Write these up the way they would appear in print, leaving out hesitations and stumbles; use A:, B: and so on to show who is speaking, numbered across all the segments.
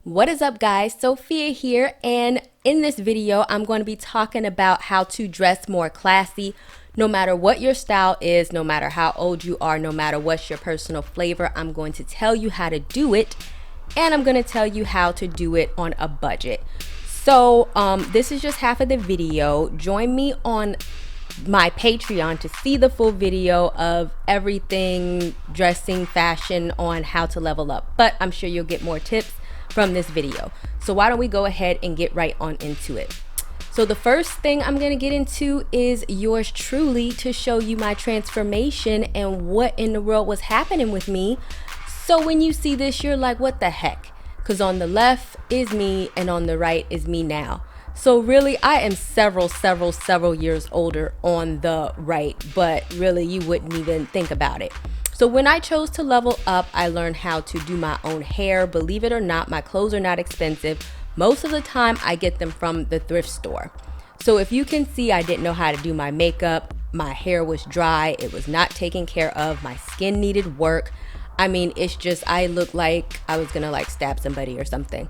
A: What is up, guys? Sophia here, and in this video I'm going to be talking about how to dress more classy no matter what your style is, no matter how old you are, no matter what's your personal flavor. I'm going to tell you how to do it, and I'm going to tell you how to do it on a budget. So this is just half of the video. Join me on my Patreon to see the full video of everything dressing, fashion, on how to level up, but I'm sure you'll get more tips from this video. So why don't we go ahead and get right on into it. So the first thing I'm going to get into is yours truly, to show you my transformation and what in the world was happening with me. So when you see this, you're like, what the heck? Because on the left is me and on the right is me now. So really, I am several years older on the right, but really you wouldn't even think about it. So when I chose to level up, I learned how to do my own hair. Believe it or not, my clothes are not expensive. Most of the time I get them from the thrift store. So if you can see, I didn't know how to do my makeup. My hair was dry. It was not taken care of. My skin needed work. I mean, it's just, I looked like I was gonna like stab somebody or something.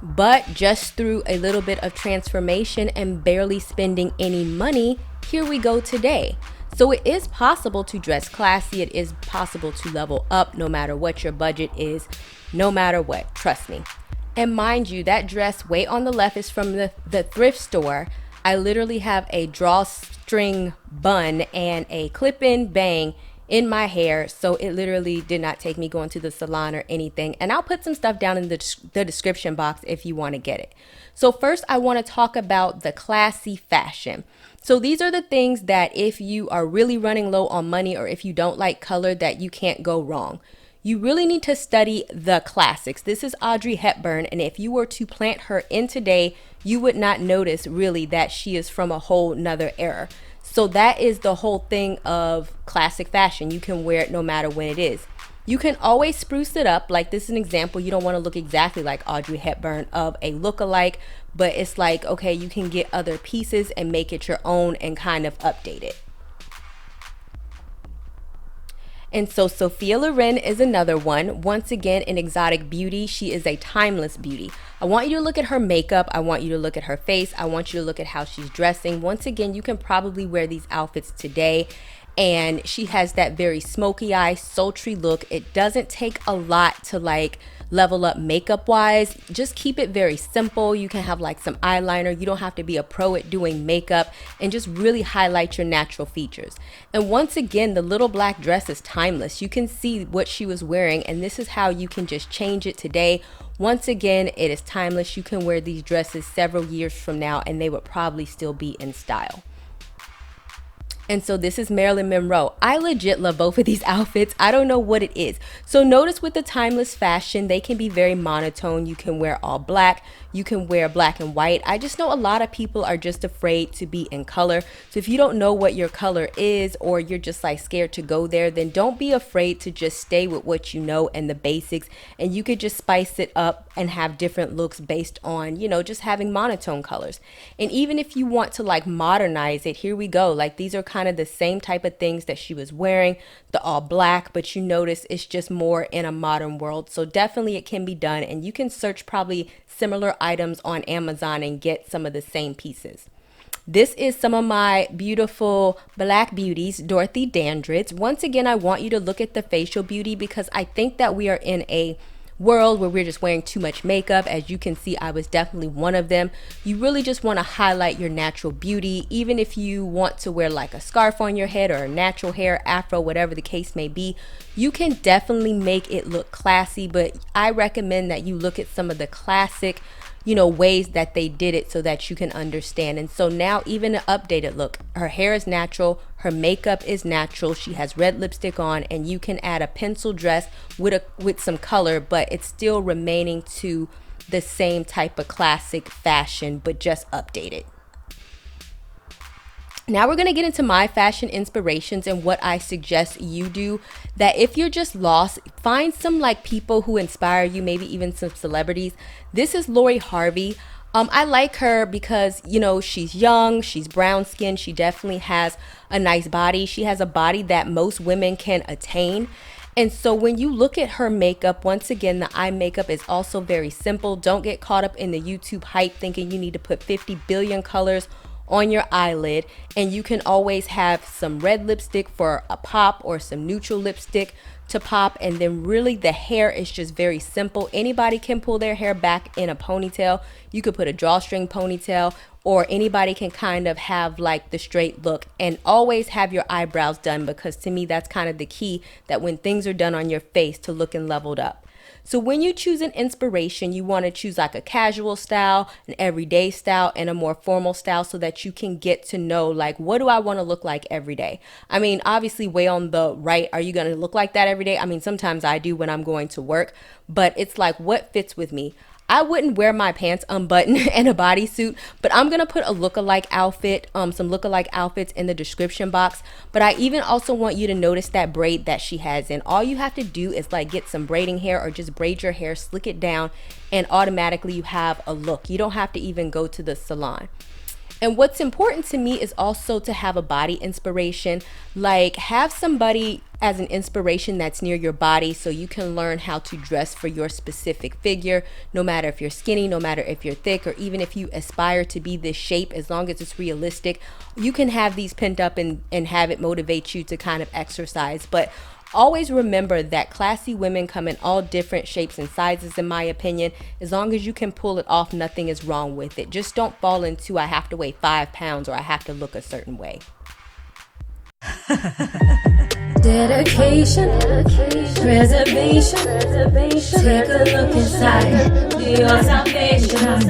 A: But just through a little bit of transformation and barely spending any money, here we go today. So it is possible to dress classy. It is possible to level up no matter what your budget is, no matter what, trust me. And mind you, that dress way on the left is from the thrift store. I literally have a drawstring bun and a clip-in bang in my hair, so it literally did not take me going to the salon or anything. And I'll put some stuff down in the description box if you want to get it. So first I want to talk about the classy fashion. So these are the things that if you are really running low on money, or if you don't like color, that you can't go wrong. You really need to study the classics. This is Audrey Hepburn, and if you were to plant her in today, you would not notice really that she is from a whole nother era. So that is the whole thing of classic fashion. You can wear it no matter when it is. You can always spruce it up. Like this is an example. You don't want to look exactly like Audrey Hepburn of a look-alike, but it's like, okay, you can get other pieces and make it your own and kind of update it. And so Sophia Loren is another one. Once again, an exotic beauty. She is a timeless beauty. I want you to look at her makeup. I want you to look at her face. I want you to look at how she's dressing. Once again, you can probably wear these outfits today. And she has that very smoky eye, sultry look. It doesn't take a lot to like level up makeup wise. Just keep it very simple. You can have like some eyeliner. You don't have to be a pro at doing makeup, and just really highlight your natural features. And once again, the little black dress is timeless. You can see what she was wearing, and this is how you can just change it today. Once again, it is timeless. You can wear these dresses several years from now and they would probably still be in style. And so this is Marilyn Monroe. I legit love both of these outfits. I don't know what it is. So notice with the timeless fashion, they can be very monotone. You can wear all black. You can wear black and white. I just know a lot of people are just afraid to be in color. So if you don't know what your color is, or you're just like scared to go there, then don't be afraid to just stay with what you know and the basics. And you could just spice it up and have different looks based on, you know, just having monotone colors. And even if you want to like modernize it, here we go. Like these are kind of the same type of things that she was wearing, the all black, but you notice it's just more in a modern world. So definitely it can be done, and you can search probably similar items on Amazon and get some of the same pieces. This is some of my beautiful black beauties, Dorothy Dandridge. Once again, I want you to look at the facial beauty, because I think that we are in a world where we're just wearing too much makeup. As you can see, I was definitely one of them. You really just want to highlight your natural beauty. Even if you want to wear like a scarf on your head or a natural hair, afro, whatever the case may be, you can definitely make it look classy. But I recommend that you look at some of the classic, you know, ways that they did it so that you can understand. And so now even an updated look, her hair is natural, her makeup is natural, she has red lipstick on, and you can add a pencil dress with some color, but it's still remaining to the same type of classic fashion, but just updated. Now we're going to get into my fashion inspirations and what I suggest you do. That if you're just lost, find some like people who inspire you, maybe even some celebrities. This is Lori Harvey. I like her because, you know, she's young, she's brown skinned, she definitely has a nice body. She has a body that most women can attain. And so when you look at her makeup, once again, the eye makeup is also very simple. Don't get caught up in the YouTube hype thinking you need to put 50 billion colors on your eyelid. And you can always have some red lipstick for a pop or some neutral lipstick to pop. And then really the hair is just very simple. Anybody can pull their hair back in a ponytail. You could put a drawstring ponytail, or anybody can kind of have like the straight look. And always have your eyebrows done, because to me that's kind of the key, that when things are done on your face, to looking leveled up. So when you choose an inspiration, you want to choose like a casual style, an everyday style, and a more formal style, so that you can get to know, like, what do I want to look like every day? I mean, obviously way on the right, are you going to look like that every day? I mean, sometimes I do when I'm going to work, but it's like, what fits with me? I wouldn't wear my pants unbuttoned and a bodysuit, but I'm gonna put a lookalike outfit, some lookalike outfits in the description box. But I even also want you to notice that braid that she has in. All you have to do is like get some braiding hair, or just braid your hair, slick it down, and automatically you have a look. You don't have to even go to the salon. And what's important to me is also to have a body inspiration. Like, have somebody as an inspiration that's near your body, so you can learn how to dress for your specific figure, no matter if you're skinny, no matter if you're thick, or even if you aspire to be this shape. As long as it's realistic, you can have these pent up and have it motivate you to kind of exercise. But always remember that classy women come in all different shapes and sizes, in my opinion. As long as you can pull it off, nothing is wrong with it. Just don't fall into, I have to weigh 5 pounds, or I have to look a certain way.
B: Dedication, preservation, take a look inside, be your salvation,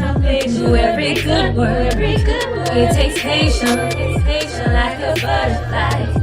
B: do every good work, it takes patience, like a butterfly.